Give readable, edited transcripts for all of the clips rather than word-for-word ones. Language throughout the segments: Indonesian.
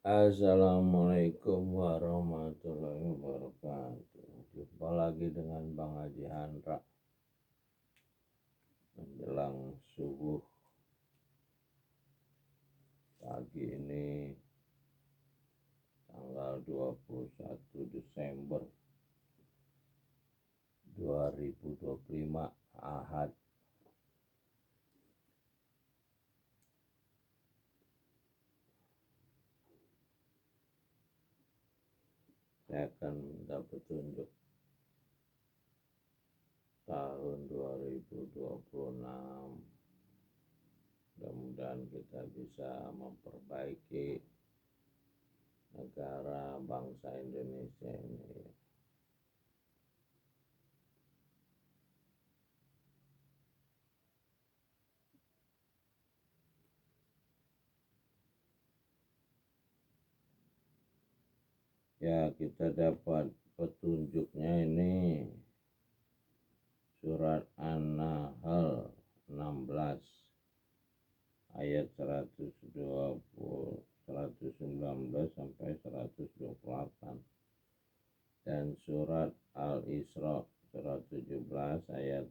Assalamualaikum warahmatullahi wabarakatuh. Jumpa lagi dengan Bang Haji Handra menjelang subuh pagi ini tanggal 21 Desember 2025 Ahad. Saya akan minta petunjuk tahun 2026. Mudah-mudahan kita bisa memperbaiki negara bangsa Indonesia ini. Ya, kita dapat petunjuknya ini surat An-Nahl 16 ayat 119 sampai 128 dan surat Al-Isra surat 17 ayat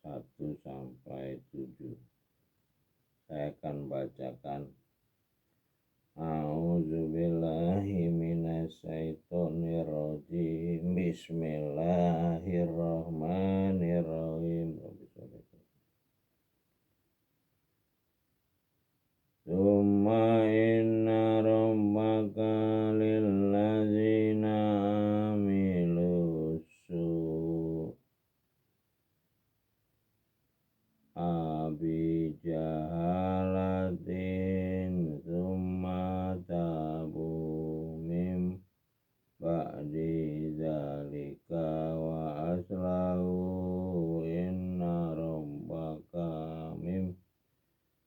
1 sampai 7. Saya akan bacakan. A'udzubillahi minasyaitonirrajim. Bismillahirrahmanirrahim. Summa inna rabbaka lillazina amilu su'a bijahalatin summa tabu mim ba'di zalika wa aslahu inna rabbaka mim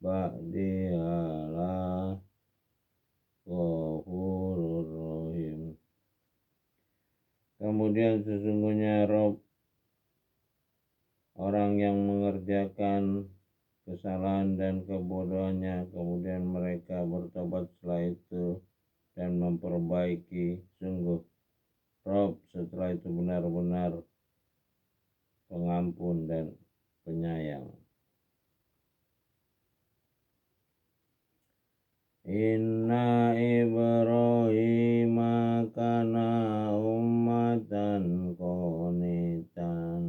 ba'dihala ghafurur rahim. Kemudian sesungguhnya Rob orang yang mengerjakan kesalahan dan kebodohannya, kemudian mereka bertobat setelah itu dan memperbaiki, sungguh Rob setelah itu benar-benar pengampun dan penyayang. Inna Ibrahim kana ummatan qanitan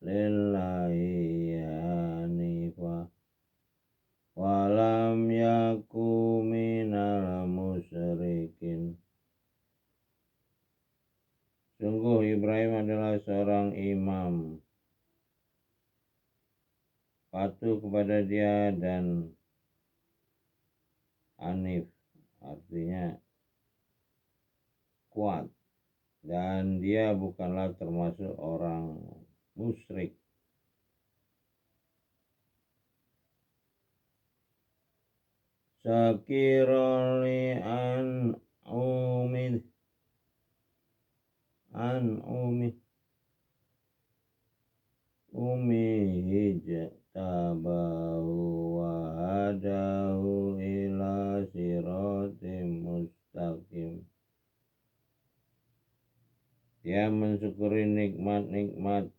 lillahi hanifa walam yaku minal musyrikin. Sungguh Ibrahim adalah seorang imam, patuh kepada Dia dan Hanif artinya kuat, dan dia bukanlah termasuk orang musyrik. Syakirali an hijtabahu wa hadahu ila siratim mustaqim. Dia mensyukuri nikmat-nikmat,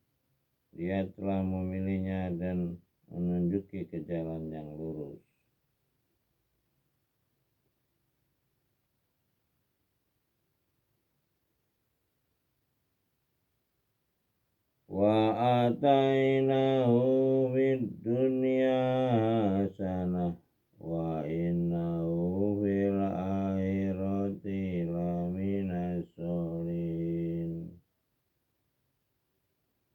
Dia telah memilihnya dan menunjuki ke jalan yang lurus. Wa atainahu fid dunya hasanah wa innahu fil akhirati laminas sholihin.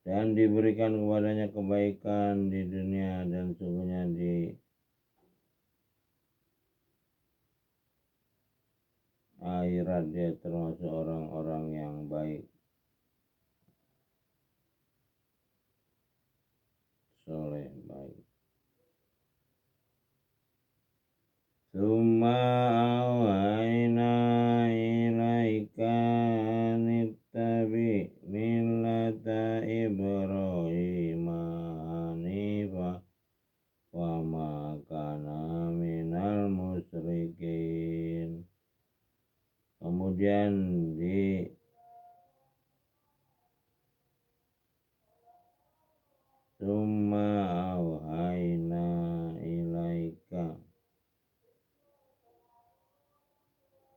Dan diberikan kepadanya kebaikan di dunia, dan sungguhnya di akhirat dia termasuk orang-orang yang baik, soleh, baik. Summa awhayna ilaika nittabi millata Ibrahim hanifa wa ma kana minal musyrikin. kemudian di summa auhayna ilaika,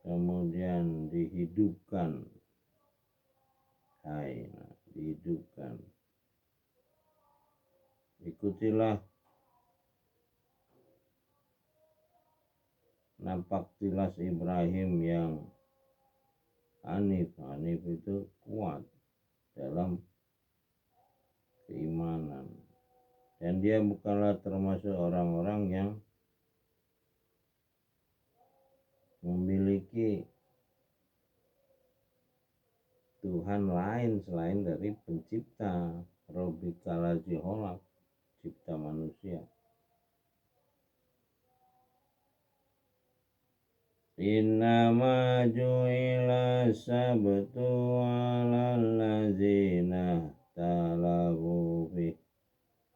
kemudian dihidupkan, dihidupkan. Ikutilah napak tilas Ibrahim yang Hanif itu kuat dalam keimanan, dan dia bukanlah termasuk orang-orang yang memiliki Tuhan lain selain dari pencipta Rabbika Holak, cipta manusia. Innama ju'ila sabtu alal ladzina talabu fi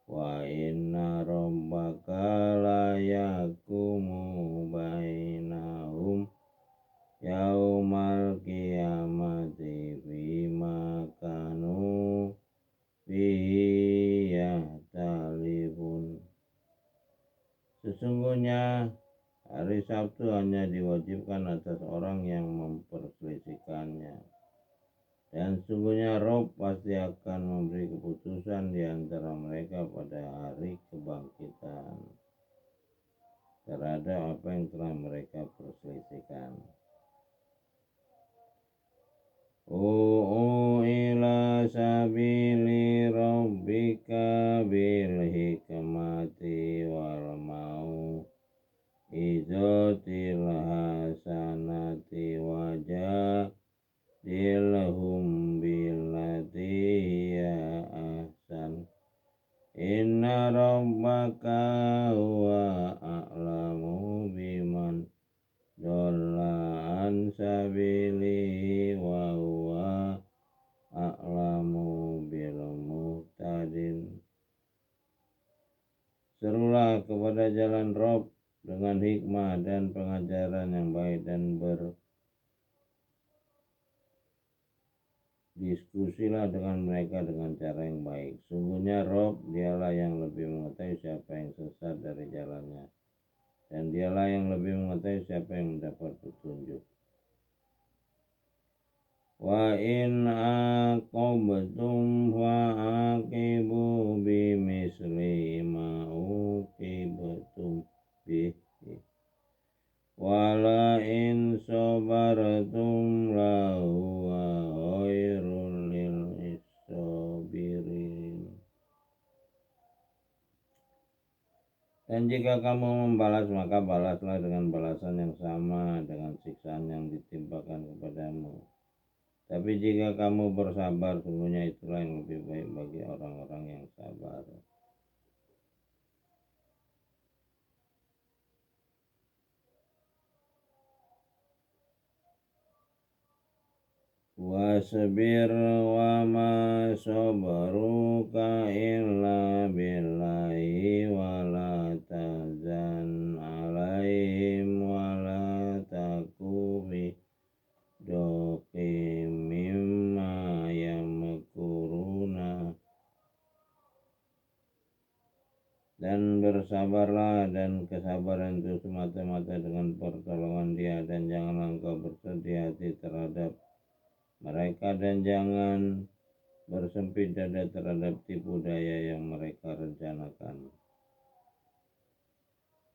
wa inna rabbaka la yakumu bainahum yaumal qiyamati bima kanu fihi yahtalifun. Sesungguhnya hari Sabtu hanya diwajibkan atas orang yang memperselisihkannya, dan sesungguhnya Rob pasti akan memberi keputusan di antara mereka pada hari kebangkitan terhadap apa yang telah mereka perselisihkan. Ila sabili rabbika bil hikmati wal mau'izatil hasanati wajadilhum billati hiya ahsan. Inna rabbaka huwa a'lamu biman dhalla an sabilihi wa huwa a'lamu bil muhtadin. Serulah kepada jalan Rob dengan hikmah dan pengajaran yang baik, dan berdiskusilah dengan mereka dengan cara yang baik. Sungguhnya Rob dialah yang lebih mengetahui siapa yang sesat dari jalannya, dan dialah yang lebih mengetahui siapa yang mendapat petunjuk. Wa in aqabtum fa'aqibu bimisli ma uqibtum bihi wala in sabartum lahuwa khairul lil sabirin. Dan jika kamu membalas, maka balaslah dengan balasan yang sama dengan siksaan yang ditimpakan kepadamu. Tapi jika kamu bersabar, sungguhnya itulah yang lebih baik bagi orang-orang yang sabar. Wasbir wa ma sabruka illa billahi wa la tahzan alaihim wa la taku fi dhaqim mimma yamkuruna. Dan bersabarlah, dan kesabaran itu semata-mata dengan pertolongan Dia, dan janganlah engkau bersedih hati terhadap mereka, dan jangan bersempit dada terhadap tipu daya yang mereka rencanakan.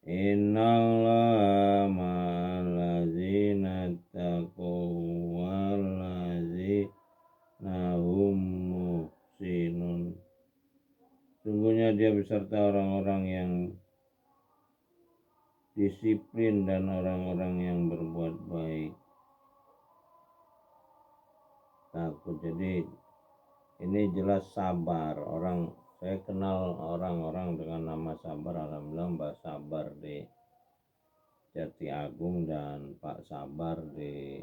Innallaha ma'al ladzina taqaw wal ladzina hum muhsinun. Sungguhnya Dia beserta orang-orang yang disiplin dan orang-orang yang berbuat baik. Takut. Jadi ini jelas sabar. Saya kenal orang-orang dengan nama Sabar. Alhamdulillah Mbak Sabar di Jati Agung dan Pak Sabar di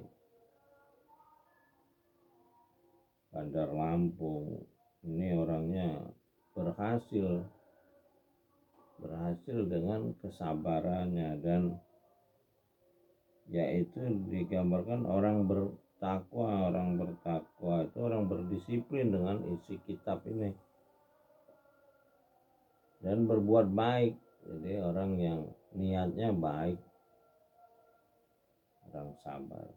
Bandar Lampung. Ini orangnya berhasil dengan kesabarannya, dan yaitu digambarkan orang takwa. Orang bertakwa itu orang berdisiplin dengan isi kitab ini dan berbuat baik. Jadi orang yang niatnya baik, orang sabar.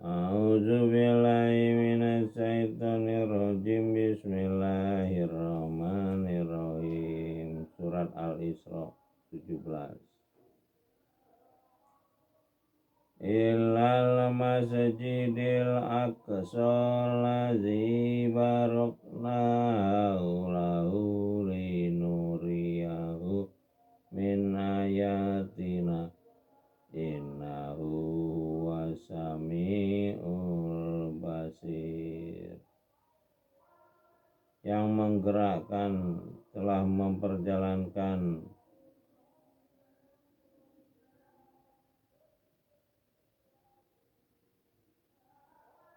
A'udzubillahi minasyaitonirrajim. Bismillahirrahmanirrahim. Surat Al-Isra 17. Illal masjidil aqsal ladzi barakna lahu linuriyahu min ayatina innahu wasami'ul basir. Yang menggerakkan telah memperjalankan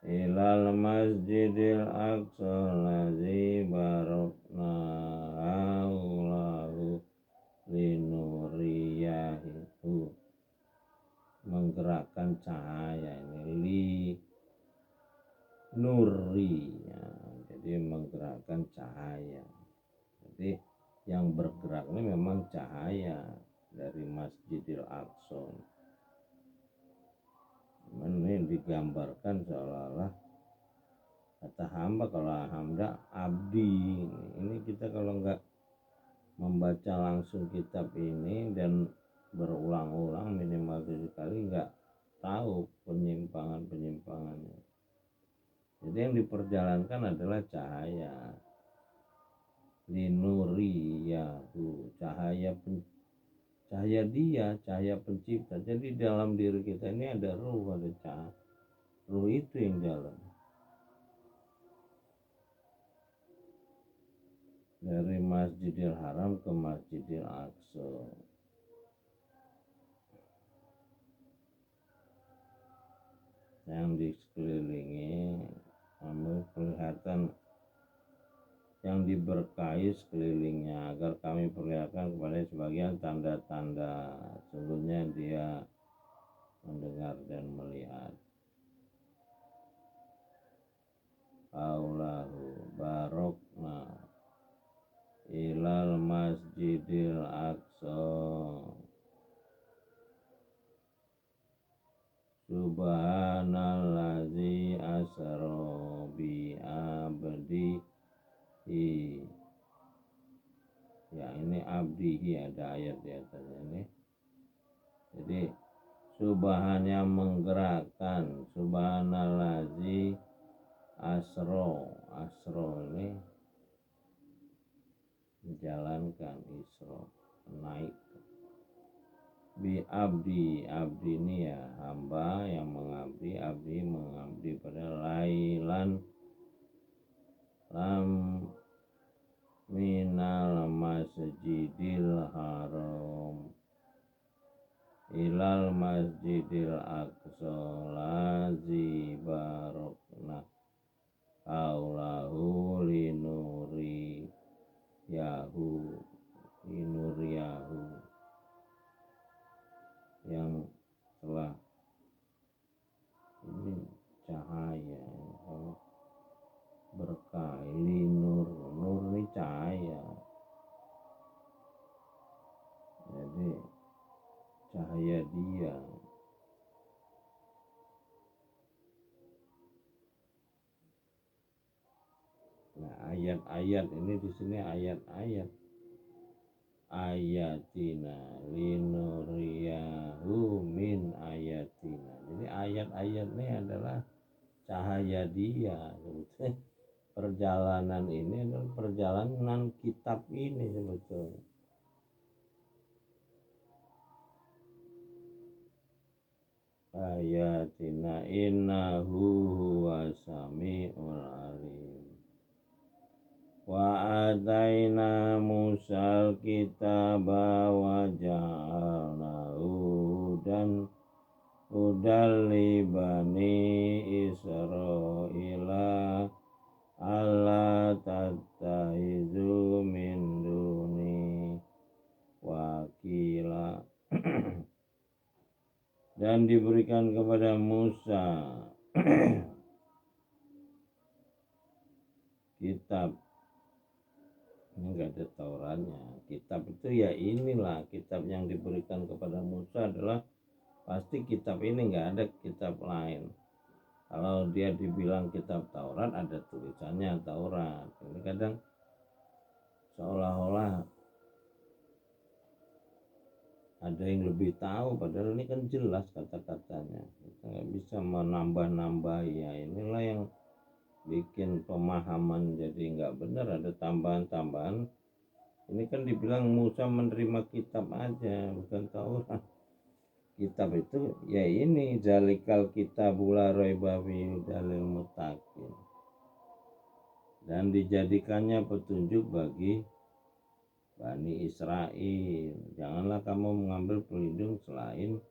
ilal masjidil aqsal ladzi barakna lahu linuriyahu, menggerakkan cahaya ini nuri ya, jadi menggerakkan cahaya. Jadi yang bergerak ini memang cahaya dari Masjidil Aqsa. Ini digambarkan seolah-olah kata hamba, kalau hamba abdi. Ini kita kalau enggak membaca langsung kitab ini dan berulang-ulang minimal 7 kali enggak tahu penyimpangan-penyimpangannya. Jadi yang diperjalankan adalah cahaya. Linuri yahu, cahaya dia, cahaya pencipta. Jadi dalam diri kita ini ada ruh, ada cahaya. Ruh itu yang jalan. Dari Masjidil Haram ke Masjidil Aqsa. Yang di sekelilingi, kami kelihatan yang diberkahi sekelilingnya, agar kami perlihatkan kepada sebagian tanda-tanda sungguhnya dia mendengar dan melihat. Aulahu barokna ilal masjidil aqsa subhanallazi asra bi abdihi. Ya, ini abdihi, ada ayat di atasnya ini. Jadi subhannya menggerakkan, subhanallazi asro ini menjalankan, isro naik. Bi abdi ini ya hamba yang mengabdi, abdi mengabdi pada lailan lam minal masjidil haram ilal masjidil aqsa lazi barokna aulahu linuri yahu yang telah ini cahaya berkah. Linur ini cahaya, jadi cahaya dia. Nah, ayat-ayat ini di sini ayat-ayat ayatina linuriyahu min ayatina. Jadi ayat-ayat ini adalah cahaya dia. Perjalanan ini adalah perjalanan kitab ini sebetulnya. Ayatina innahu huwasami'ul alim. Wa ataina Musal kitaba wa ja'alnahu hudan li bani Israila alla tattahizu min duni wakila. Dan diberikan kepada Musa kitab. Ini enggak ada Tauratnya. Kitab itu ya inilah kitab yang diberikan kepada Musa adalah pasti kitab ini, enggak ada kitab lain. Kalau dia dibilang kitab Taurat, ada tulisannya Taurat. Ini kadang seolah-olah ada yang lebih tahu, padahal ini kan jelas kata-katanya. Kita nggak bisa menambah-nambah. Ya inilah yang bikin pemahaman jadi nggak benar, ada tambahan-tambahan. Ini kan dibilang Musa menerima kitab aja, bukan Taurat. Kitab itu ya ini zalikal kitabul la raiba fihi dalil muttaqin, dan dijadikannya petunjuk bagi Bani Israel. Janganlah kamu mengambil pelindung selain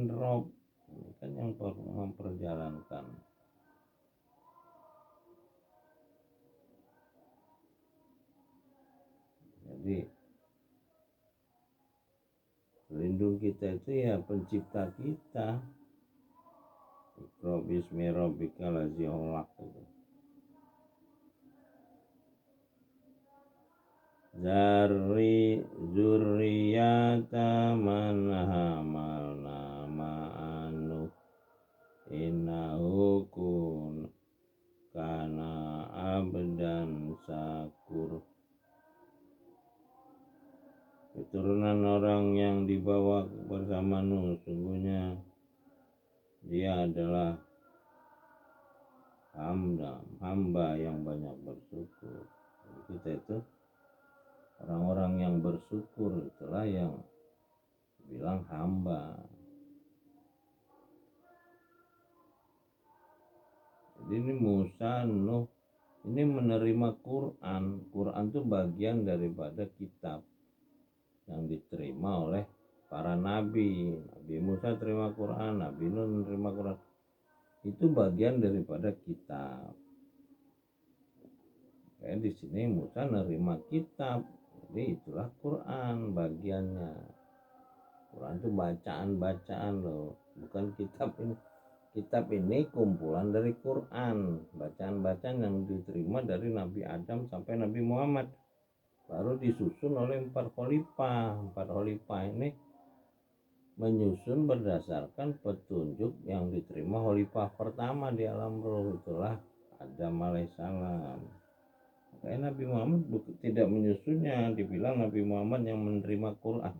Rob. Ini kan yang memperjalankan. Jadi pelindung kita itu ya pencipta kita. Iqra bismi rabbikal ladzi khalaq. Zurriyata man hamalna ma'anu innahu kana abdan syakur. Keturunan orang yang dibawa bersama Nuh, sungguhnya dia adalah hamba yang banyak bersyukur. Jadi kita itu orang-orang yang bersyukur, itulah yang bilang hamba. Jadi ini Musa, Nuh ini menerima Quran. Quran itu bagian daripada kitab yang diterima oleh para nabi. Nabi Musa terima Quran, Nabi Nuh menerima Quran. Itu bagian daripada kitab. Kayak di sini Musa menerima kitab. Jadi itulah Quran bagiannya. Quran itu bacaan-bacaan loh, bukan kitab ini. Kitab ini kumpulan dari Quran, bacaan-bacaan yang diterima dari Nabi Adam sampai Nabi Muhammad. Baru disusun oleh 4 khalifah. 4 khalifah ini menyusun berdasarkan petunjuk yang diterima khalifah pertama di alam roh, itulah Adam alaihissalam. Makanya Nabi Muhammad tidak menyusunnya, dibilang Nabi Muhammad yang menerima Quran.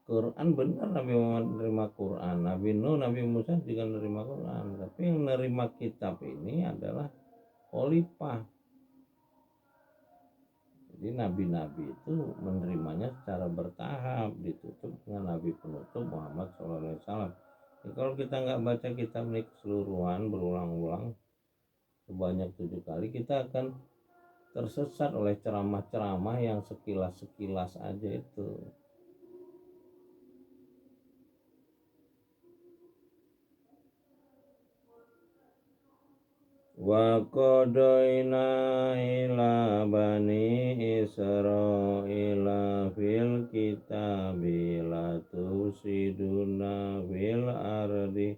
Quran benar Nabi Muhammad menerima Quran, Nabi Nuh, Nabi Musa juga menerima Quran, tapi yang menerima kitab ini adalah khalifah. Jadi nabi-nabi itu menerimanya secara bertahap, ditutup dengan Nabi penutup Muhammad SAW. Jadi kalau kita nggak baca kitab ini keseluruhan berulang-ulang sebanyak 7 kali, kita akan tersesat oleh ceramah-ceramah yang sekilas-sekilas aja itu. Wa qadaina ila bani Israila fil kitabi la tusiduna fil ardi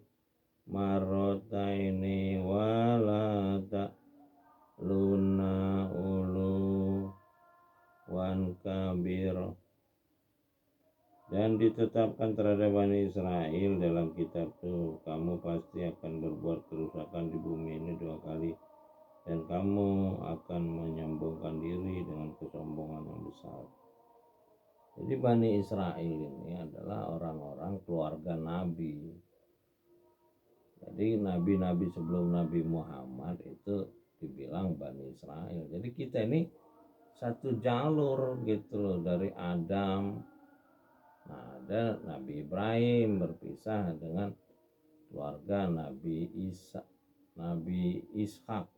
marrataini wa la ta'luna uluwan kabir. Dan ditetapkan terhadap Bani Israel dalam kitab itu, kamu pasti akan berbuat kerusakan di bumi ini 2 kali, dan kamu akan menyombongkan diri dengan kesombongan yang besar. Jadi Bani Israel ini adalah orang-orang keluarga Nabi. Jadi nabi-nabi sebelum Nabi Muhammad itu dibilang Bani Israel. Jadi kita ini satu jalur gitu loh, dari Adam. Nah, ada Nabi Ibrahim berpisah dengan keluarga Nabi Ishak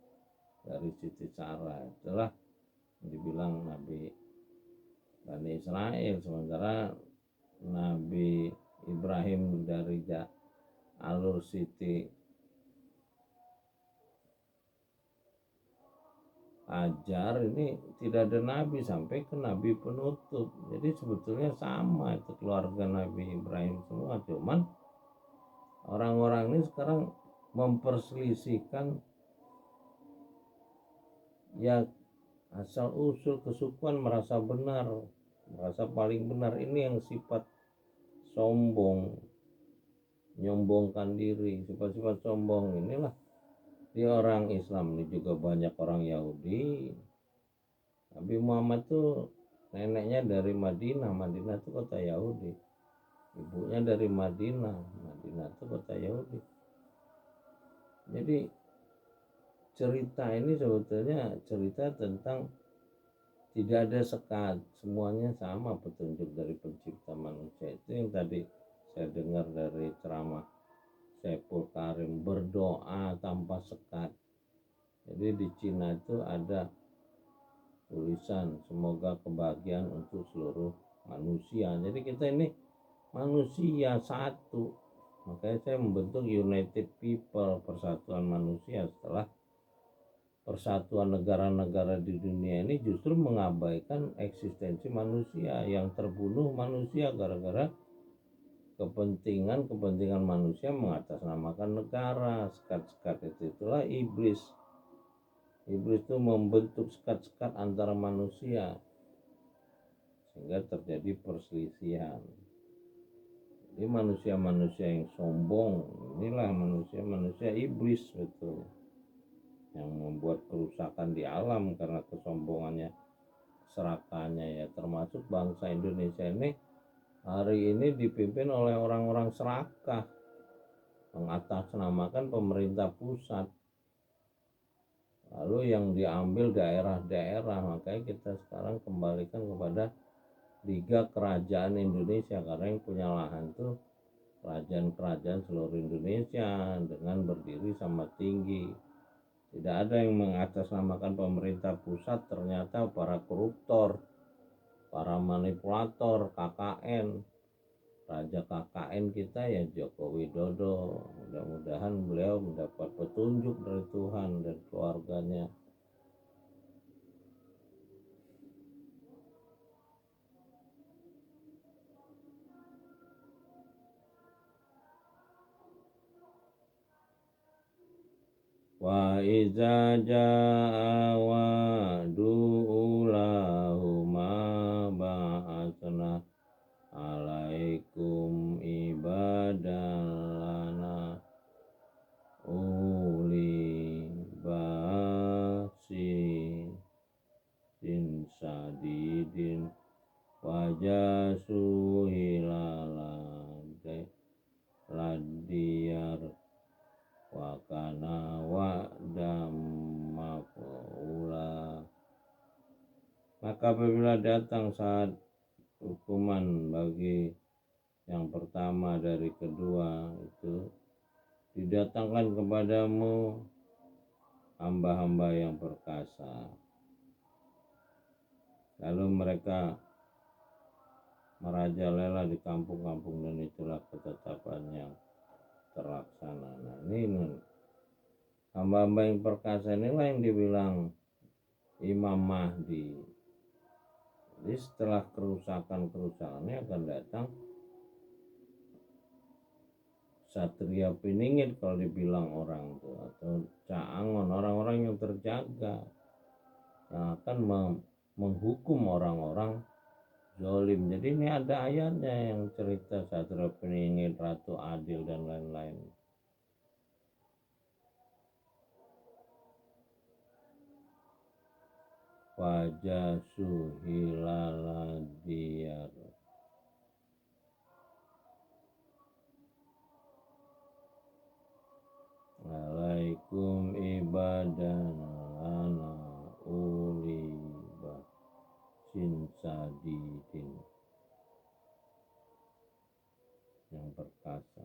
dari Siti Sarah. Itulah dibilang Nabi Bani Israel. Sementara Nabi Ibrahim dari alur Siti ajar ini tidak ada nabi sampai ke nabi penutup. Jadi sebetulnya sama itu keluarga Nabi Ibrahim semua, cuman orang-orang ini sekarang memperselisihkan ya asal usul kesukuan, merasa benar, merasa paling benar. Ini yang sifat sombong, nyombongkan diri, sifat-sifat sombong inilah di orang Islam ini juga banyak orang Yahudi. Nabi Muhammad tuh neneknya dari Madinah, Madinah itu kota Yahudi. Ibunya dari Madinah, Madinah itu kota Yahudi. Jadi cerita ini sebetulnya cerita tentang tidak ada sekat, semuanya sama petunjuk dari pencipta manusia. Itu yang tadi saya dengar dari ceramah Saiful Karim, berdoa tanpa sekat. Jadi di Cina itu ada tulisan semoga kebahagiaan untuk seluruh manusia. Jadi kita ini manusia satu, makanya saya membentuk United People, persatuan manusia. Setelah persatuan negara-negara di dunia ini justru mengabaikan eksistensi manusia, yang terbunuh manusia gara-gara kepentingan manusia mengatasnamakan negara. Sekat-sekat itulah iblis. Iblis itu membentuk sekat-sekat antara manusia sehingga terjadi perselisihan. Jadi manusia-manusia yang sombong inilah manusia-manusia iblis betul, yang membuat kerusakan di alam karena kesombongannya, serakannya ya. Termasuk bangsa Indonesia ini hari ini dipimpin oleh orang-orang serakah, mengatasnamakan pemerintah pusat, lalu yang diambil daerah-daerah. Makanya kita sekarang kembalikan kepada Liga Kerajaan Indonesia, karena yang punya lahan tuh kerajaan-kerajaan seluruh Indonesia dengan berdiri sama tinggi. Tidak ada yang mengatasnamakan pemerintah pusat, ternyata para koruptor, para manipulator, KKN. Raja KKN kita ya Joko Widodo. Mudah-mudahan beliau mendapat petunjuk dari Tuhan dan keluarganya. Wa iza jaa wa'du ulahuma ba'atsna alaikum ibadan lana uli ba'sin sadidin wajasu hilalade ladiyar wakana wa'dam maf'ula. Maka apabila datang saat hukuman bagi yang pertama dari kedua itu, didatangkan kepadamu hamba-hamba yang perkasa, lalu mereka merajalela di kampung-kampung, dan itulah ketetapan yang terlaksana. Nah ini hamba-hamba yang perkasa inilah yang dibilang Imam Mahdi. Jadi setelah kerusakan-kerusakannya akan datang Satria Piningit kalau dibilang orang itu, atau Caangon, orang-orang yang terjaga, yang akan menghukum orang-orang zalim. Jadi ini ada ayatnya yang cerita Satria Piningit, Ratu Adil dan lain-lain. Wajah suhilala diyar. Alaikum ibadan lana uli ba'sin sadidin, yang perkasa.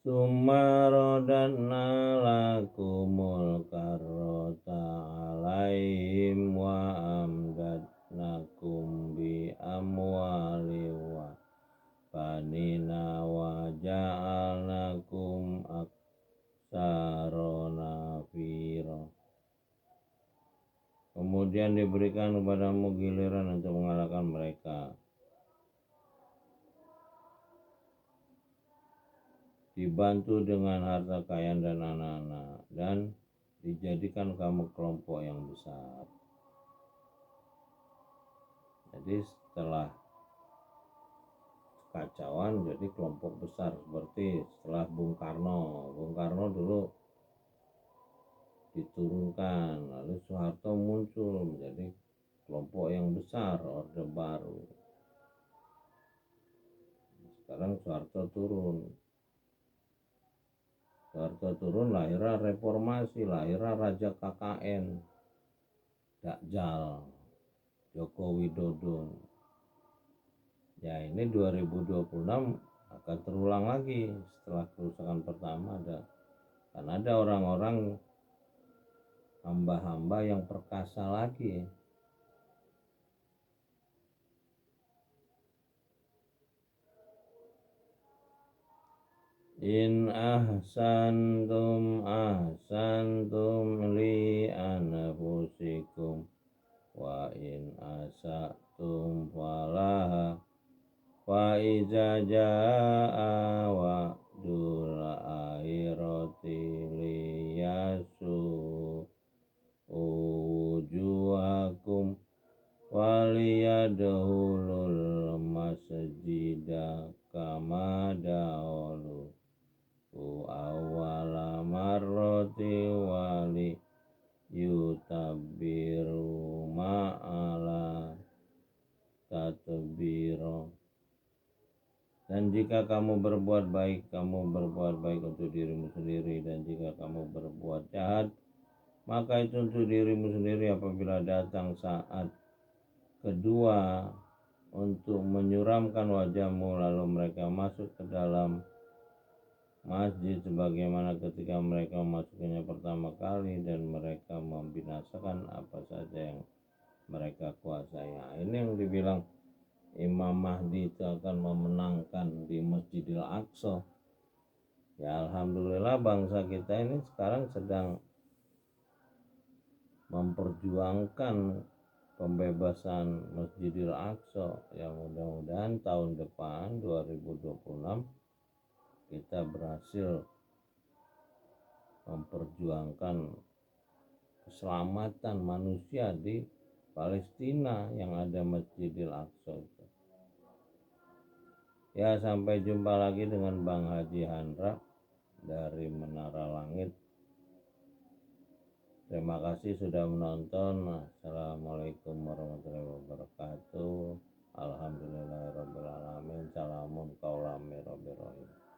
Sumarodanna lakumul karrota alaihim wa amdatnakum bi amwali wa banina wa ja'alnakum aksara nafira. kemudian diberikan kepadamu giliran untuk mengalahkan mereka, dibantu dengan harta kekayaan dan anak-anak, dan dijadikan kamu kelompok yang besar. Jadi setelah kacauan jadi kelompok besar, seperti setelah Bung Karno dulu diturunkan, lalu Soeharto muncul menjadi kelompok yang besar, Orde Baru. Sekarang Soeharto turun, lahirlah reformasi, lahirlah Raja KKN, Dakjal, Joko Widodo. Ya ini 2026 akan terulang lagi setelah kerusakan pertama karena ada orang-orang hamba-hamba yang perkasa lagi. In ahsantum li anfusikum wa in asatum falaha fa iza jaa wa'dul akhirati liyasu wujuhakum waliyadhulul masjida kama dahulu awala marrati wali yutabiru ma'ala tatbiro. Dan jika kamu berbuat baik untuk dirimu sendiri, dan jika kamu berbuat jahat, maka itu untuk dirimu sendiri. Apabila datang saat kedua untuk menyuramkan wajahmu, lalu mereka masuk ke dalam masjid sebagaimana ketika mereka masuknya pertama kali, dan mereka membinasakan apa saja yang mereka kuasai. Nah, ini yang dibilang Imam Mahdi itu akan memenangkan di Masjidil Aqsa. Ya alhamdulillah bangsa kita ini sekarang sedang memperjuangkan pembebasan Masjidil Aqsa. Ya mudah-mudahan tahun depan 2026 kita berhasil memperjuangkan keselamatan manusia di Palestina yang ada Masjidil Aqsa itu. Ya sampai jumpa lagi dengan Bang Haji Handra dari Menara Langit. Terima kasih sudah menonton. Assalamualaikum warahmatullahi wabarakatuh. Alhamdulillahirabbil alamin. Salamun qaulami rabbil alamin.